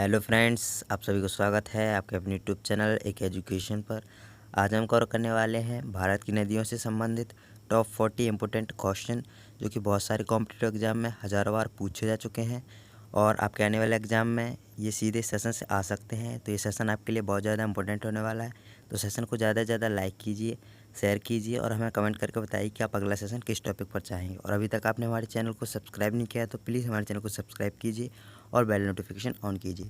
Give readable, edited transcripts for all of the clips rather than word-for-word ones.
Hello friends, आप सभी को स्वागत है आपके अपने यूट्यूब चैनल एक एजुकेशन पर। आज हम कवर करने वाले हैं भारत की नदियों से संबंधित टॉप 40 इम्पोर्टेंट क्वेश्चन, जो कि बहुत सारे कॉम्पिटिटिव एग्जाम में हज़ारों बार पूछे जा चुके हैं और आपके आने वाले एग्ज़ाम में ये सीधे सेशन से आ सकते हैं। तो ये सेशन आपके लिए बहुत ज़्यादा इंपॉर्टेंट होने वाला है। तो सेशन को ज़्यादा से ज़्यादा लाइक कीजिए, शेयर कीजिए और हमें कमेंट करके बताइए कि आप अगला सेशन किस टॉपिक पर चाहेंगे। और अभी तक आपने हमारे चैनल को सब्सक्राइब नहीं किया तो प्लीज़ हमारे चैनल को सब्सक्राइब कीजिए और बेल नोटिफिकेशन ऑन कीजिए।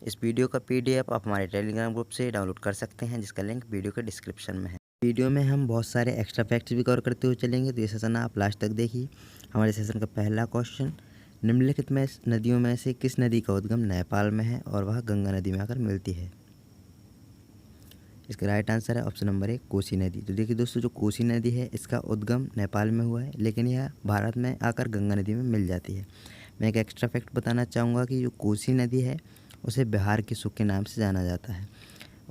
इस वीडियो का पीडीएफ आप हमारे टेलीग्राम ग्रुप से डाउनलोड कर सकते हैं, जिसका लिंक वीडियो के डिस्क्रिप्शन में है। वीडियो में हम बहुत सारे एक्स्ट्रा फैक्ट्स भी कवर करते हुए चलेंगे, तो ये सेशन आप लास्ट तक देखिए। हमारे सेशन का पहला क्वेश्चन, निम्नलिखित में नदियों में से किस नदी का उद्गम नेपाल में है और वह गंगा नदी में आकर मिलती है? इसका राइट आंसर है ऑप्शन नंबर 1 कोसी नदी। तो देखिए दोस्तों, जो कोसी नदी है इसका उद्गम नेपाल में हुआ है, लेकिन यह भारत में आकर गंगा नदी में मिल जाती है। मैं एक एक्स्ट्रा फैक्ट बताना चाहूँगा कि जो कोसी नदी है उसे बिहार के सुख के नाम से जाना जाता है।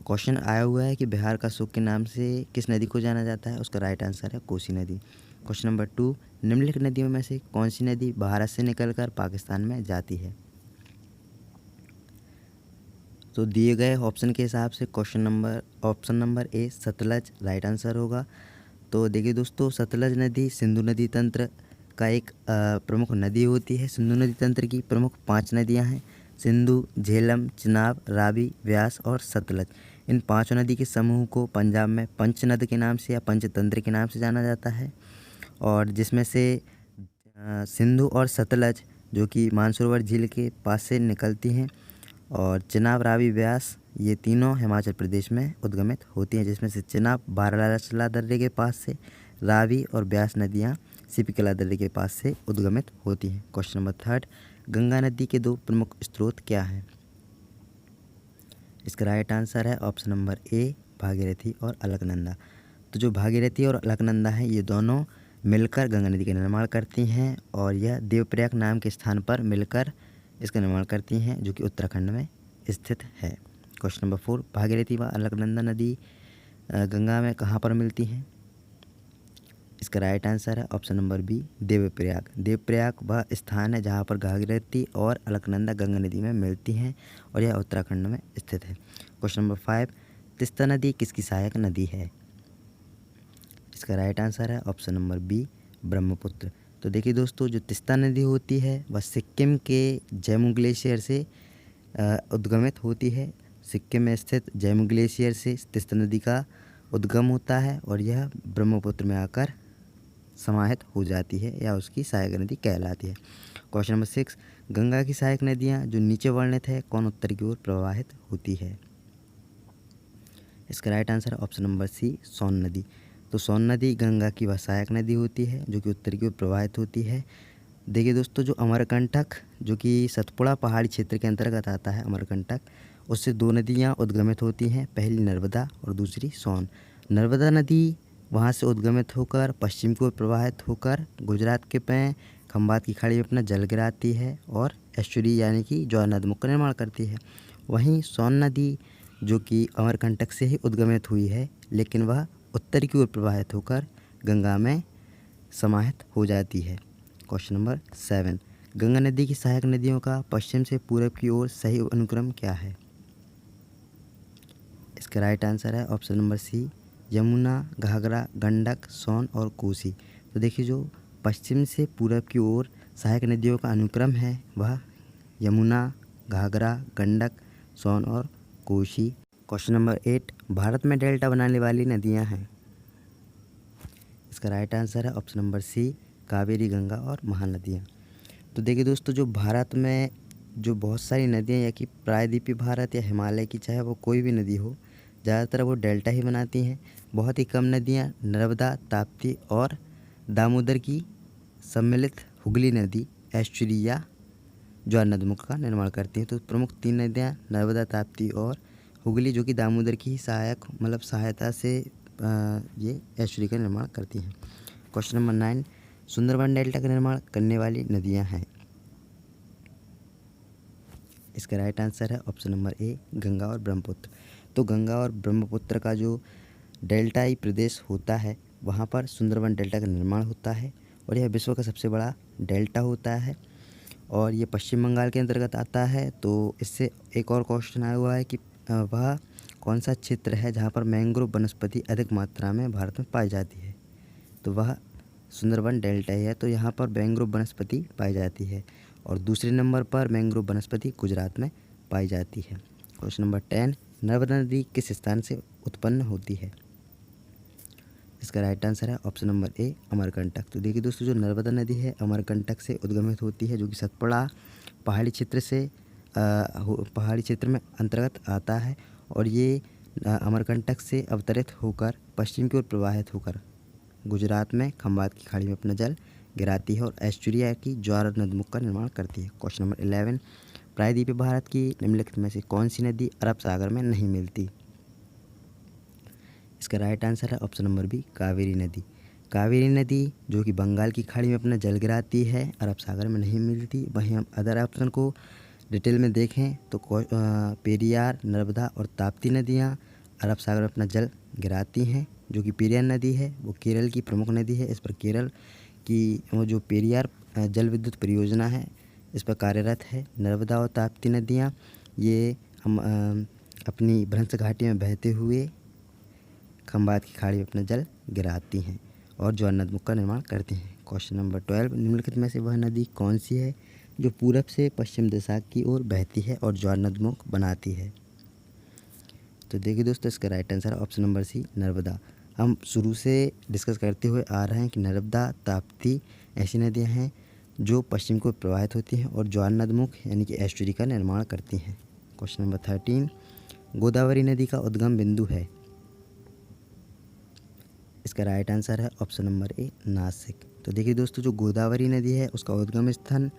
क्वेश्चन आया हुआ है कि बिहार का सुख के नाम से किस नदी को जाना जाता है, उसका राइट आंसर है कोसी नदी। क्वेश्चन नंबर 2, निम्नलिखित नदियों में से कौन सी नदी भारत से निकलकर पाकिस्तान में जाती है? तो दिए गए ऑप्शन के हिसाब से option number A Sutlej right answer होगा। तो देखिए दोस्तों, सतलज नदी सिंधु नदी तंत्र का एक प्रमुख नदी होती है। सिंधु नदी तंत्र की प्रमुख 5 नदियां हैं: सिंधु, झेलम, चिनाब, रावी, व्यास और सतलज। इन 5 नदी के समूह को पंजाब में पंचनद के नाम से या पंचतंत्र के नाम से जाना जाता है, और जिसमें से सिंधु और सतलज जो कि मानसरोवर झील के पास से निकलती हैं, और चिनाब, रावी, व्यास ये तीनों हिमाचल प्रदेश में उद्गमित होती हैं, जिसमें से चिनाब बारालाचला दर्रे के पास से, रावी और व्यास नदियाँ सिपिकला दर्रे के पास से उद्गमित होती हैं। क्वेश्चन नंबर 3, गंगा नदी के 2 प्रमुख स्रोत क्या हैं? इसका राइट आंसर है ऑप्शन नंबर ए भागीरथी और अलकनंदा। तो जो भागीरथी और अलकनंदा हैं ये दोनों मिलकर गंगा नदी का निर्माण करती हैं, और यह देवप्रयाग नाम के स्थान पर मिलकर इसका निर्माण करती हैं, जो कि उत्तराखंड में स्थित है। क्वेश्चन नंबर 4, भागीरथी व अलकनंदा नदी गंगा में कहाँ पर मिलती हैं? इसका राइट आंसर है option number B Devprayag. Devprayag वह स्थान है जहाँ पर भागीरथी और अलकनंदा गंगा नदी में मिलती हैं, और यह उत्तराखंड में स्थित है। क्वेश्चन नंबर 5, तीस्ता नदी किसकी सहायक नदी है? इसका राइट आंसर है ऑप्शन नंबर बी ब्रह्मपुत्र। तो देखिए दोस्तों, जो तीस्ता नदी होती है वह सिक्किम के जैमू ग्लेशियर से उद्गमित होती है। सिक्किम में स्थित जैमू ग्लेशियर से तीस्ता नदी का उद्गम होता है, और यह ब्रह्मपुत्र में आकर समाहित हो जाती है या उसकी सहायक नदी कहलाती है। क्वेश्चन नंबर 6, गंगा की सहायक नदियाँ जो नीचे वर्णित है कौन उत्तर की ओर प्रवाहित होती है? इसका राइट आंसर है ऑप्शन नंबर सी सोन नदी। तो सोन नदी गंगा की वह सहायक नदी होती है जो कि उत्तर की ओर प्रवाहित होती है। देखिए दोस्तों, जो अमरकंटक जो कि सतपुड़ा पहाड़ी क्षेत्र के अंतर्गत आता है, अमरकंटक, उससे 2 नदियाँ उद्गमित होती हैं, पहली नर्मदा और दूसरी सोन। नर्मदा नदी वहाँ से उद्गमित होकर पश्चिम की ओर प्रवाहित होकर गुजरात के पे खंबात की खाड़ी में अपना जल गिराती है और एस्चुरी यानी कि ज्वारनदमुख का निर्माण करती है। वहीं सोन नदी जो कि अमरकंटक से ही उद्गमित हुई है, लेकिन वह उत्तर की ओर प्रवाहित होकर गंगा में समाहित हो जाती है। क्वेश्चन नंबर 7, गंगा नदी की सहायक नदियों का पश्चिम से पूरब की ओर सही अनुक्रम क्या है? इसका राइट आंसर है option number C Yamuna, Ghaghara, Gandak, Son और कोसी। तो देखिए, जो पश्चिम से पूरब की ओर सहायक नदियों का अनुक्रम है वह यमुना, घाघरा, गंडक, सोन और कोसी। क्वेश्चन नंबर 8, भारत में डेल्टा बनाने वाली नदियां हैं। इसका राइट आंसर है option number C Kaveri, Ganga और महानदियाँ। तो देखिए दोस्तों, जो भारत में जो बहुत सारी नदियाँ या कि प्रायद्वीपीय भारत या हिमालय की, चाहे वो कोई भी नदी हो, ज़्यादातर वो डेल्टा ही बनाती हैं। बहुत ही कम नदियाँ नर्मदा, ताप्ती और दामोदर की सम्मिलित हुगली नदी एस्चुरी या ज्वारनदमुख का निर्माण करती हैं। तो प्रमुख 3 नदियाँ नर्मदा, ताप्ती और हुगली, जो कि दामोदर की सहायता से ये एस्चुरी का निर्माण करती हैं। क्वेश्चन नंबर 9, सुंदरबन डेल्टा का निर्माण करने वाली नदियां हैं। इसका राइट आंसर है ऑप्शन नंबर ए गंगा और ब्रह्मपुत्र। तो गंगा और ब्रह्मपुत्र का जो डेल्टाई प्रदेश होता है वहाँ पर सुंदरबन डेल्टा का निर्माण होता है, और यह विश्व का सबसे बड़ा डेल्टा होता है। और ये पश्चिम बंगाल के अंतर्गत आता है। तो इससे एक और क्वेश्चन आया हुआ है कि वह कौन सा क्षेत्र है जहाँ पर मैंग्रोव वनस्पति अधिक मात्रा में भारत में पाई जाती है। तो वह सुंदरबन डेल्टा है। तो यहाँ पर मैंग्रोव वनस्पति पाई जाती है। और दूसरे नंबर पर मैंग्रोव वनस्पति गुजरात में पाई जाती है। क्वेश्चन नंबर 10, नर्मदा नदी किस स्थान से उत्पन्न होती है। इसका राइट आंसर है ऑप्शन नंबर ए, अमरकंटक। तो देखिए दोस्तों, जो नर्मदा नदी है अमरकंटक से उद्गमित होती है, जो कि सतपुड़ा पहाड़ी क्षेत्र में अंतर्गत आता है। और ये अमरकंटक से अवतरित होकर पश्चिम की ओर प्रवाहित होकर गुजरात में खंबात की खाड़ी में अपना जल गिराती है और एस्टुरिया की ज्वार नदमुख का निर्माण करती है। क्वेश्चन नंबर 11, प्रायद्वीपीय भारत की निम्नलिखित में से कौन सी नदी अरब सागर में नहीं मिलती। इसका राइट आंसर है ऑप्शन नंबर बी, कावेरी नदी। कावेरी नदी जो कि बंगाल की खाड़ी में अपना जल गिराती है, अरब सागर में नहीं मिलती। वहीं हम अदर ऑप्शन को डिटेल में देखें तो पेरियार, नर्मदा और ताप्ती नदियाँ अरब सागर में अपना जल गिराती हैं। जो कि पेरियार नदी है वो केरल की प्रमुख नदी है। इस पर केरल की वो जो पेरियार जल विद्युत परियोजना है इस पर कार्यरत है। नर्मदा और ताप्ती नदियाँ ये हम अपनी भ्रंश घाटी में बहते हुए खंबात की खाड़ी में अपना जल गिराती हैं और ज्वार नदमुख का निर्माण करती हैं। क्वेश्चन नंबर 12, निम्नलिखित में से वह नदी कौन सी है जो पूरब से पश्चिम दिशा की ओर बहती है और ज्वार नदमुख बनाती है। तो देखिए दोस्तों, इसका right answer option number C, Narmada. हम शुरू से डिस्कस करते हुए आ रहे हैं कि नर्मदा, ताप्ती ऐसी नदियां हैं जो पश्चिम को प्रवाहित होती हैं और ज्वार नदमुख यानी कि एस्टुरी का निर्माण करती हैं। क्वेश्चन नंबर 13, गोदावरी नदी का उद्गम बिंदु है। इसका राइट आंसर है ऑप्शन नंबर ए, नासिक। तो देखिए दोस्तों, जो गोदावरी नदी है उसका उद्गम स्थान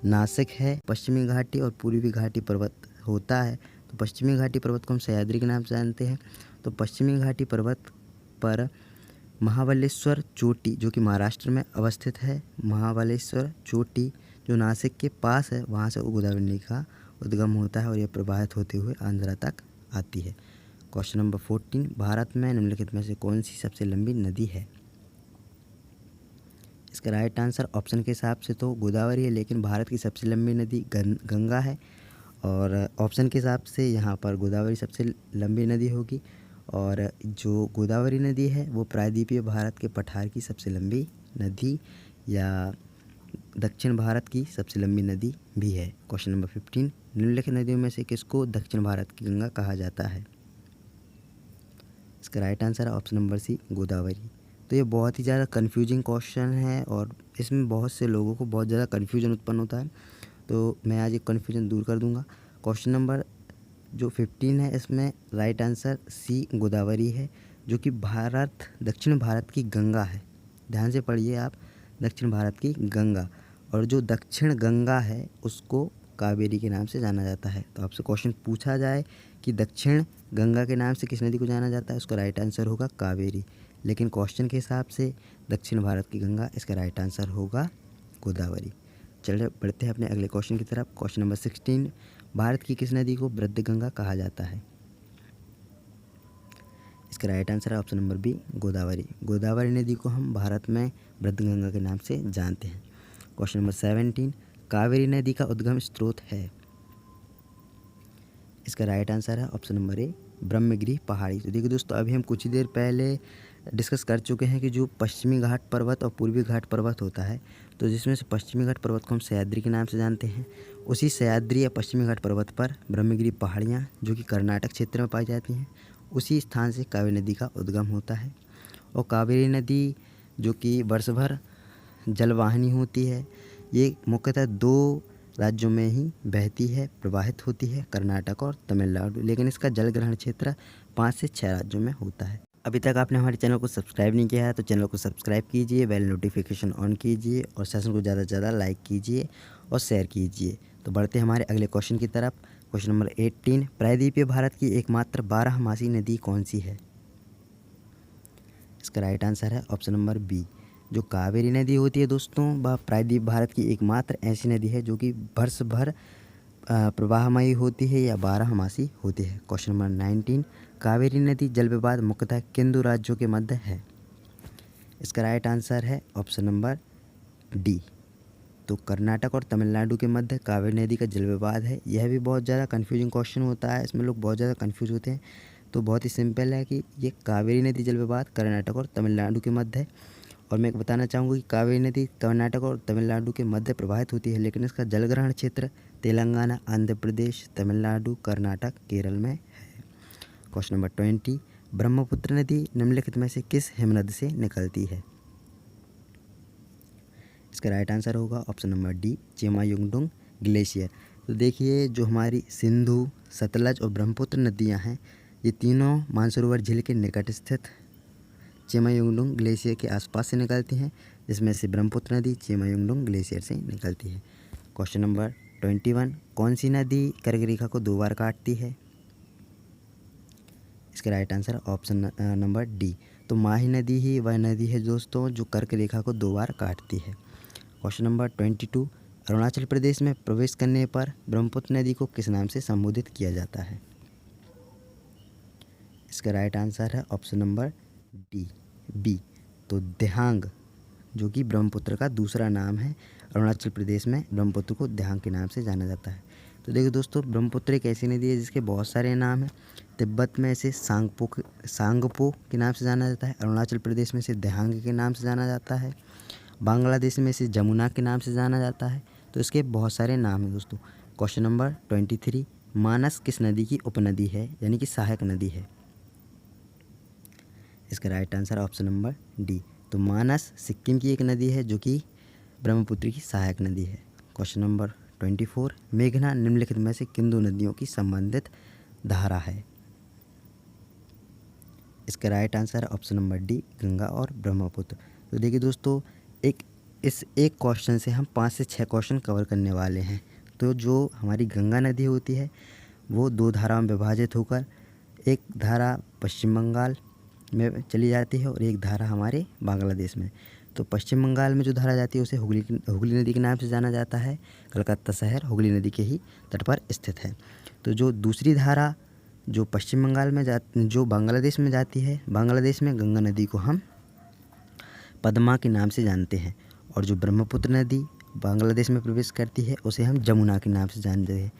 नासिक है। पश्चिमी घाटी और पूर्वी घाटी पर्वत होता है। तो पश्चिमी घाटी पर्वत को हम सह्याद्री के नाम से जानते हैं। तो पश्चिमी घाटी पर्वत पर महाबलेश्वर चोटी जो कि महाराष्ट्र में अवस्थित है, महाबलेश्वर चोटी जो नासिक के पास है, वहाँ से गोदावरी नदी का उद्गम होता है और यह प्रवाहित होते हुए आंध्रा तक आती है। क्वेश्चन नंबर 14, भारत में निम्नलिखित में से कौन सी सबसे लंबी नदी है। इसका राइट आंसर ऑप्शन के हिसाब से तो गोदावरी है, लेकिन भारत की सबसे लंबी नदी गंगा है। और ऑप्शन के हिसाब से यहाँ पर गोदावरी सबसे लंबी नदी होगी। और जो गोदावरी नदी है वो प्रायद्वीपीय भारत के पठार की सबसे लंबी नदी या दक्षिण भारत की सबसे लंबी नदी भी है। क्वेश्चन नंबर 15, निम्नलिखित नदियों में से किसको दक्षिण भारत की गंगा कहा जाता है। इसका राइट आंसर है ऑप्शन नंबर सी, गोदावरी। तो ये बहुत ही ज़्यादा कन्फ्यूजिंग क्वेश्चन है और इसमें बहुत से लोगों को बहुत ज़्यादा कन्फ्यूजन उत्पन्न होता है। तो मैं आज एक कन्फ्यूजन दूर कर दूंगा। क्वेश्चन नंबर जो 15 है इसमें राइट आंसर सी, गोदावरी है, जो कि दक्षिण भारत की गंगा है। ध्यान से पढ़िए आप, दक्षिण भारत की गंगा। और जो दक्षिण गंगा है उसको कावेरी के नाम से जाना जाता है। तो आपसे क्वेश्चन पूछा जाए कि दक्षिण गंगा के नाम से किस नदी को जाना जाता है, उसका राइट आंसर होगा कावेरी। लेकिन क्वेश्चन के हिसाब से दक्षिण भारत की गंगा, इसका राइट आंसर होगा गोदावरी। चलिए बढ़ते हैं अपने अगले क्वेश्चन की तरफ। क्वेश्चन नंबर 16, भारत की किस नदी को वृद्ध गंगा कहा जाता है। इसका राइट आंसर है option number B, Godavari. Godavari नदी को हम भारत में वृद्ध गंगा के नाम से जानते हैं। क्वेश्चन नंबर 17, कावेरी नदी का उद्गम स्रोत है। इसका राइट आंसर है ऑप्शन नंबर ए, ब्रह्मगिरी पहाड़ी। तो देखिए दोस्तों, अभी हम कुछ ही देर पहले डिस्कस कर चुके हैं कि जो पश्चिमी घाट पर्वत और पूर्वी घाट पर्वत होता है, तो जिसमें से पश्चिमी घाट पर्वत को हम सह्याद्री के नाम से जानते हैं। उसी सह्याद्री या पश्चिमी घाट पर्वत पर ब्रह्मगिरी पहाड़ियाँ जो कि कर्नाटक क्षेत्र में पाई जाती हैं, उसी स्थान से कावेरी नदी का उद्गम होता है। और कावेरी नदी जो कि वर्ष भर जलवाहिनी होती है, ये मुख्यतः 2 राज्यों में ही बहती है, प्रवाहित होती है, कर्नाटक और तमिलनाडु। लेकिन इसका जल ग्रहण क्षेत्र 5 से 6 राज्यों में होता है। अभी तक आपने हमारे चैनल को सब्सक्राइब नहीं किया है तो चैनल को सब्सक्राइब कीजिए, बेल नोटिफिकेशन ऑन कीजिए और सेशन को ज़्यादा से ज़्यादा लाइक कीजिए और शेयर कीजिए। तो बढ़ते हैं हमारे अगले क्वेश्चन की तरफ। क्वेश्चन नंबर 18, प्रायद्वीपीय भारत की एकमात्र 12मासी नदी कौन सी है। इसका राइट आंसर है ऑप्शन नंबर बी, जो कावेरी नदी होती है दोस्तों, वह प्रायद्वीप भारत की एकमात्र ऐसी नदी है जो कि वर्ष भर प्रवाहमयी होती है या 12मासी होती है। क्वेश्चन नंबर 19, कावेरी नदी जल विवाद मुख्यतः किन 2 राज्यों के मध्य है। इसका राइट आंसर है ऑप्शन नंबर डी, तो कर्नाटक और तमिलनाडु के मध्य कावेरी नदी का जल विवाद है। यह भी बहुत ज़्यादा कन्फ्यूजिंग क्वेश्चन होता है, इसमें लोग बहुत ज़्यादा कन्फ्यूज होते हैं। तो बहुत ही सिंपल है कि ये कावेरी नदी जल विवाद कर्नाटक और तमिलनाडु के मध्य है। और मैं बताना चाहूँगा कि कावेरी नदी कर्नाटक और तमिलनाडु के मध्य प्रवाहित होती है, लेकिन इसका जलग्रहण क्षेत्र तेलंगाना, आंध्र प्रदेश, तमिलनाडु, कर्नाटक, केरल में है। क्वेश्चन नंबर 20, ब्रह्मपुत्र नदी निम्नलिखित में से किस हिमनद से निकलती है? इसका राइट आंसर होगा option number D, Chemayungdung glacier. तो देखिए, जो हमारी सिंधु, सतलज और ब्रह्मपुत्र नदियां हैं, ये तीनों मानसरोवर झील के निकट स्थित चेमायुंगडुंग ग्लेशियर के आसपास से निकलती हैं, जिसमें से ब्रह्मपुत्र नदी चेमायुंगडुंग ग्लेशियर से निकलती है। क्वेश्चन नंबर 21, कौन सी नदी कर्क रेखा को 2 बार काटती है? इसका right answer option number D, तो माही नदी ही वह नदी है दोस्तों जो कर्क रेखा को 2 बार काटती है। क्वेश्चन नंबर 22, अरुणाचल प्रदेश में प्रवेश करने पर ब्रह्मपुत्र नदी को किस नाम से संबोधित किया जाता है? इसका राइट आंसर है ऑप्शन नंबर बी, तो दिहांग, जो कि ब्रह्मपुत्र का दूसरा नाम है। अरुणाचल प्रदेश में ब्रह्मपुत्र को दिहांग के नाम से जाना जाता है। तो देखिए दोस्तों, ब्रह्मपुत्र एक ऐसी नदी है जिसके बहुत सारे नाम हैं। तिब्बत में इसे सांगपो के नाम से जाना जाता है, अरुणाचल प्रदेश में इसे दिहांग के नाम से जाना जाता है, बांग्लादेश में इसे जमुना के नाम से जाना जाता है। तो इसके बहुत सारे नाम हैं दोस्तों। क्वेश्चन नंबर 23, मानस किस नदी की उपनदी है, यानी कि सहायक नदी है? इसका right answer option number D, तो मानस सिक्किम की एक नदी है जो कि ब्रह्मपुत्र की सहायक नदी है। क्वेश्चन नंबर 24, मेघना निम्नलिखित में से किन 2 नदियों की संबंधित धारा है? इसका right answer option number D, Ganga और ब्रह्मपुत्र। तो देखिए दोस्तों, इस एक क्वेश्चन से हम 5 से 6 क्वेश्चन कवर करने वाले हैं। तो जो हमारी गंगा नदी होती है वो 2 धाराओं में विभाजित होकर एक धारा पश्चिम बंगाल में चली जाती है और एक धारा हमारे बांग्लादेश में। तो पश्चिम बंगाल में जो धारा जाती है उसे हुगली नदी के नाम से जाना जाता है। कलकत्ता शहर हुगली नदी के ही तट पर स्थित है। तो जो दूसरी धारा जो पश्चिम बंगाल में जो बांग्लादेश में जाती है, बांग्लादेश में गंगा नदी को हम पद्मा के नाम से जानते हैं, और जो ब्रह्मपुत्र नदी बांग्लादेश में प्रवेश करती है उसे हम जमुना के नाम से जानते हैं।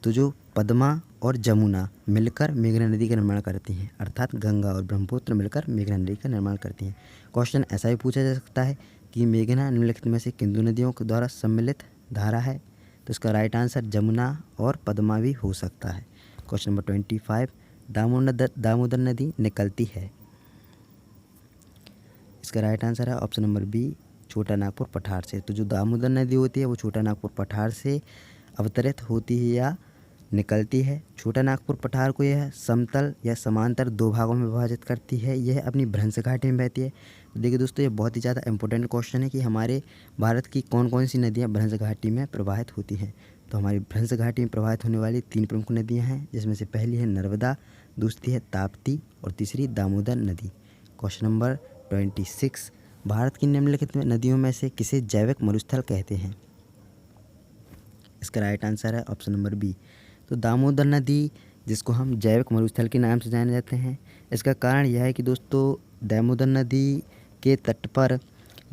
तो जो पद्मा और जमुना मिलकर मेघना नदी का निर्माण करती हैं, अर्थात गंगा और ब्रह्मपुत्र मिलकर मेघना नदी का निर्माण करती हैं। क्वेश्चन ऐसा भी पूछा जा सकता है कि मेघना निम्नलिखित में से किन 2 नदियों के द्वारा सम्मिलित धारा है? तो इसका राइट आंसर जमुना और पद्मा भी हो सकता है। क्वेश्चन नंबर 25, दामोदर नदी निकलती है? इसका राइट आंसर है ऑप्शन नंबर बी, छोटा नागपुर पठार से। तो जो दामोदर नदी होती है वो छोटा नागपुर पठार से अवतरित होती है या निकलती है। छोटा नागपुर पठार को यह समतल या समांतर 2 भागों में विभाजित करती है। यह अपनी भ्रंश घाटी में बहती है। तो देखिए दोस्तों, ये बहुत ही ज़्यादा इंपॉर्टेंट क्वेश्चन है कि हमारे भारत की कौन कौन सी नदियाँ भ्रंश घाटी में प्रवाहित होती हैं। तो हमारी भ्रंश घाटी में प्रवाहित होने वाली 3 प्रमुख नदियाँ हैं, जिसमें से पहली है नर्मदा, दूसरी है ताप्ती और तीसरी दामोदर नदी। क्वेश्चन नंबर 26, भारत की निम्नलिखित नदियों में से किसे जैविक मरुस्थल कहते हैं? इसका राइट आंसर है ऑप्शन नंबर बी, तो दामोदर नदी, जिसको हम जैविक मरुस्थल के नाम से जाने जाते हैं। इसका कारण यह है कि दोस्तों, दामोदर नदी के तट पर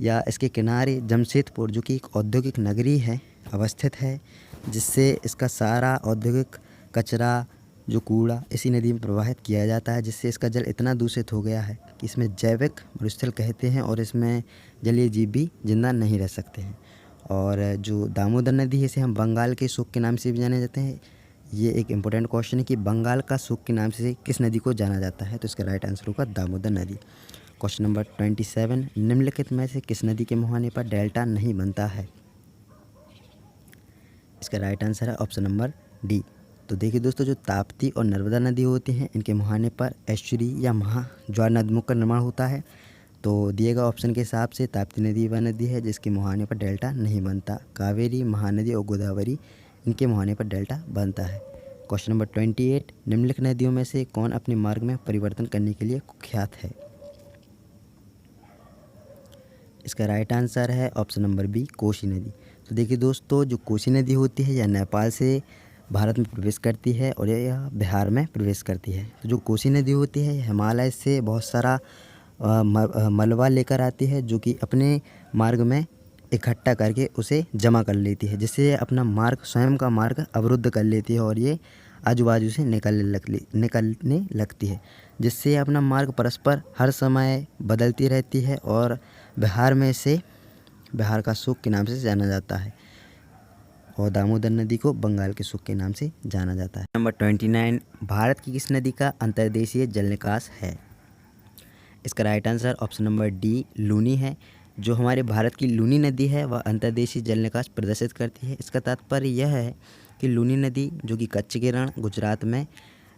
या इसके किनारे जमशेदपुर, जो कि एक औद्योगिक नगरी है, अवस्थित है, जिससे इसका सारा औद्योगिक कचरा, जो कूड़ा इसी नदी में प्रवाहित किया जाता है, जिससे इसका जल इतना दूषित हो गया है कि इसमें जैविक मरुस्थल कहते हैं और इसमें जलीय जीव भी जिंदा नहीं रह सकते हैं। और जो दामोदर नदी है इसे हम बंगाल के सूख के नाम से भी जाने जाते हैं। ये एक इम्पोर्टेंट क्वेश्चन है कि बंगाल का सूख के नाम से किस नदी को जाना जाता है? तो इसका राइट आंसर होगा दामोदर नदी। क्वेश्चन नंबर 27, निम्नलिखित में से किस नदी के मुहाने पर डेल्टा नहीं बनता है? इसका राइट आंसर है ऑप्शन नंबर डी। तो देखिए दोस्तों, जो ताप्ती और नर्मदा नदी होती हैं, इनके मुहाने पर एस्चुरी या महा ज्वार नदमुख का निर्माण होता है। तो दिए गए ऑप्शन के हिसाब से ताप्ती नदी वह नदी है जिसके मुहाने पर डेल्टा नहीं बनता। कावेरी, महानदी और गोदावरी, इनके मुहाने पर डेल्टा बनता है। क्वेश्चन नंबर 28, निम्नलिखित नदियों में से कौन अपने मार्ग में परिवर्तन करने के लिए कुख्यात है? इसका राइट आंसर है ऑप्शन नंबर बी, कोसी नदी। तो देखिए दोस्तों, जो कोसी नदी होती है यह नेपाल से भारत में प्रवेश करती है और यह बिहार में प्रवेश करती है। तो जो कोसी नदी होती है हिमालय से बहुत सारा मलबा लेकर आती है, जो कि अपने मार्ग में इकट्ठा करके उसे जमा कर लेती है, जिससे ये अपना मार्ग, स्वयं का मार्ग अवरुद्ध कर लेती है और ये आजू बाजू से निकलने लगती है, जिससे ये अपना मार्ग परस्पर हर समय बदलती रहती है और बिहार में इसे बिहार का सूख के नाम से जाना जाता है और दामोदर नदी को बंगाल के सूख के नाम से जाना जाता है। नंबर 29, भारत की किस नदी का अंतर्देशीय जल निकास है? इसका right answer option number D Luni है। जो हमारे भारत की लूनी नदी है वह अंतर्देशीय जल निकास प्रदर्शित करती है। इसका तात्पर्य यह है कि लूनी नदी जो कि कच्छ के रण गुजरात में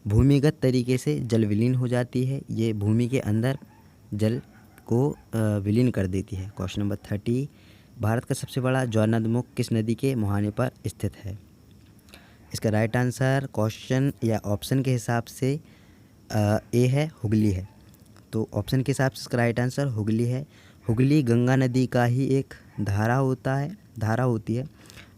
भूमिगत तरीके से जल विलीन हो जाती है, ये भूमि के अंदर जल को विलीन कर देती है। क्वेश्चन नंबर 30, भारत का सबसे बड़ा ज्वारनदमुख किस नदी के मुहाने पर स्थित है? इसका राइट आंसर क्वेश्चन या ऑप्शन के हिसाब से ए है, हुगली है। तो ऑप्शन के हिसाब से इसका राइट आंसर हुगली है। हुगली गंगा नदी का ही एक धारा होती है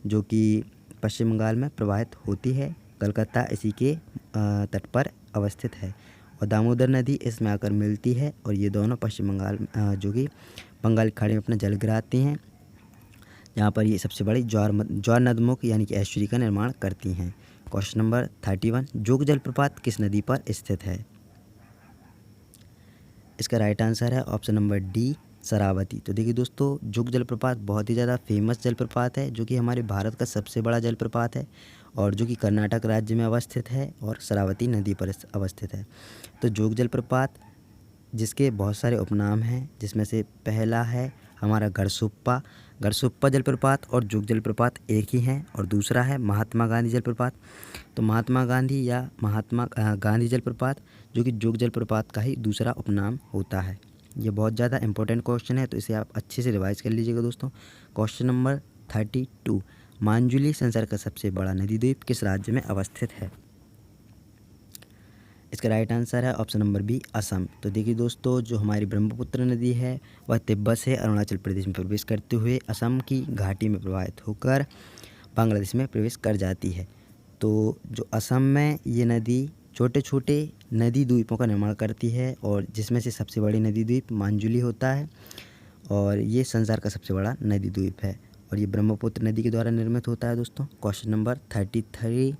जो कि पश्चिम बंगाल में प्रवाहित होती है। कलकत्ता इसी के तट पर अवस्थित है और दामोदर नदी इसमें आकर मिलती है और ये दोनों पश्चिम बंगाल जो कि बंगाल की खाड़ी में अपना जल गिराती हैं, यहाँ पर ये सबसे बड़ी ज्वारनदमुख यानी कि एस्चुरी का निर्माण करती हैं। क्वेश्चन नंबर 31, जोग जलप्रपात किस नदी पर स्थित है? इसका राइट आंसर है ऑप्शन नंबर डी शरावती। तो देखिए दोस्तों, जोग जलप्रपात बहुत ही ज़्यादा फेमस जलप्रपात है जो कि हमारे भारत का सबसे बड़ा जलप्रपात है और जो कि कर्नाटक राज्य में अवस्थित है और शरावती नदी पर अवस्थित है। तो जोग जलप्रपात जिसके बहुत सारे उपनाम हैं, जिसमें से पहला है हमारा गढ़सुप्पा जलप्रपात और जोग जलप्रपात एक ही हैं, और दूसरा है महात्मा गांधी जलप्रपात। तो महात्मा गांधी जलप्रपात जो कि जोग जलप्रपात का ही दूसरा उपनाम होता है। ये बहुत ज़्यादा इंपॉर्टेंट क्वेश्चन है, तो इसे आप अच्छे से रिवाइज कर लीजिएगा दोस्तों। क्वेश्चन नंबर 32, मांजुली संसार का सबसे बड़ा नदी द्वीप किस राज्य में अवस्थित है? इसका राइट आंसर है ऑप्शन नंबर बी असम। तो देखिए दोस्तों, जो हमारी ब्रह्मपुत्र नदी है वह तिब्बत से अरुणाचल प्रदेश में प्रवेश करते हुए असम की घाटी में प्रवाहित होकर बांग्लादेश में प्रवेश कर जाती है। तो जो असम में ये नदी छोटे छोटे नदी द्वीपों का निर्माण करती है और जिसमें से सबसे बड़ी नदी द्वीप मांजुली होता है और ये संसार का सबसे बड़ा नदी द्वीप है और ये ब्रह्मपुत्र नदी के द्वारा निर्मित होता है दोस्तों। क्वेश्चन नंबर 33,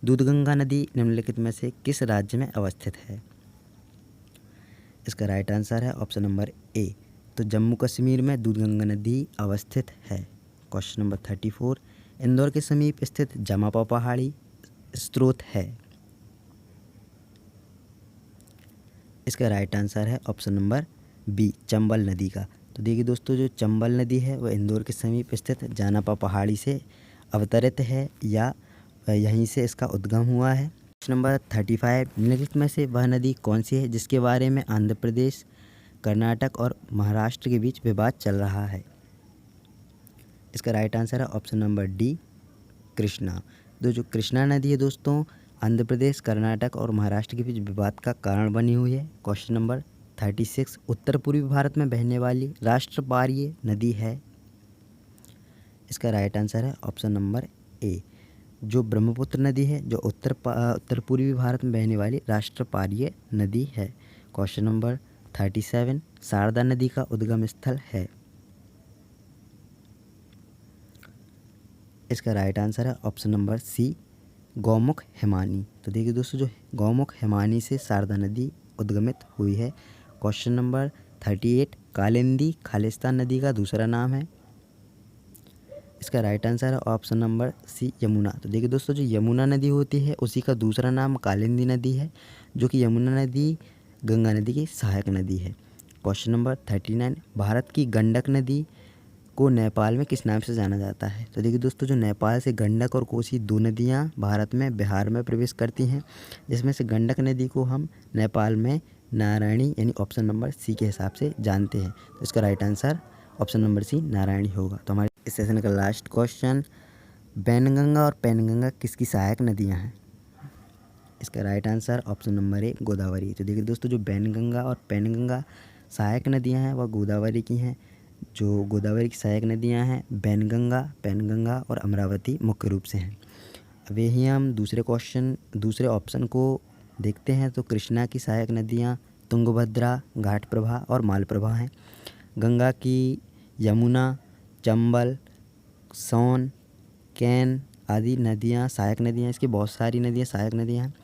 दूधगंगा नदी निम्नलिखित में से किस राज्य में अवस्थित है? इसका राइट आंसर है ऑप्शन नंबर ए। तो जम्मू कश्मीर में दूधगंगा नदी अवस्थित है। क्वेश्चन नंबर 34, इंदौर के समीप स्थित जमापा पहाड़ी स्रोत है? इसका राइट आंसर है ऑप्शन नंबर बी चंबल नदी का। तो देखिए दोस्तों, जो चंबल नदी है वह इंदौर के समीप स्थित जानापा पहाड़ी से अवतरित है या यहीं से इसका उद्गम हुआ है। क्वेश्चन नंबर 35, निम्नलिखित में से वह नदी कौन सी है जिसके बारे में आंध्र प्रदेश, कर्नाटक और महाराष्ट्र के बीच विवाद चल रहा है? इसका राइट आंसर है ऑप्शन नंबर डी कृष्णा। जो कृष्णा नदी है दोस्तों, आंध्र प्रदेश, कर्नाटक और महाराष्ट्र के बीच विवाद का कारण बनी हुई है। क्वेश्चन नंबर 36, उत्तर पूर्वी भारत में बहने वाली राष्ट्रपारीय नदी है? इसका राइट आंसर है ऑप्शन नंबर ए। जो ब्रह्मपुत्र नदी है जो उत्तर पूर्वी भारत में बहने वाली राष्ट्रपारीय नदी है। क्वेश्चन नंबर 37, शारदा नदी का उद्गम स्थल है? इसका राइट आंसर है ऑप्शन नंबर सी गौमुख हिमानी। तो देखिए दोस्तों, जो गौमुख हिमानी से शारदा नदी उद्गमित हुई है। क्वेश्चन नंबर 38, कालिंदी खालिस्तान नदी का दूसरा नाम है? इसका राइट आंसर है ऑप्शन नंबर सी यमुना। तो देखिए दोस्तों, जो यमुना नदी होती है उसी का दूसरा नाम कालिंदी नदी है, जो कि यमुना नदी गंगा नदी की सहायक नदी है। क्वेश्चन नंबर 39, भारत की गंडक नदी को नेपाल में किस नाम से जाना जाता है? तो देखिए दोस्तों, जो नेपाल से गंडक और कोसी दो नदियाँ भारत में बिहार में प्रवेश करती हैं, जिसमें से गंडक नदी को हम नेपाल में नारायणी यानी ऑप्शन नंबर सी के हिसाब से जानते हैं। तो इसका right answer option number C Narayani होगा। तो हमारे इस सेशन का लास्ट क्वेश्चन, बैनगंगा और पैनगंगा किसकी सहायक नदियां हैं? इसका right answer option number A Godavari. तो देखिए दोस्तों, जो बैनगंगा और पैनगंगा सहायक नदियां हैं वह गोदावरी की हैं। जो गोदावरी की सहायक नदियां हैं बैनगंगा, पैनगंगा और अमरावती मुख्य रूप से हैं। अब यही हम दूसरे ऑप्शन को देखते हैं। तो कृष्णा की सहायक नदियाँ तुंगभद्रा, घाटप्रभा और मालप्रभा हैं। गंगा की यमुना, चंबल, सोन, कैन आदि नदियाँ, सहायक नदियाँ, इसकी बहुत सारी नदियाँ सहायक नदियाँ हैं।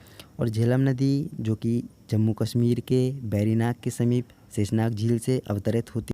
और झेलम नदी जो कि जम्मू कश्मीर के बैरीनाग के समीप शेषनाग झील से अवतरित होती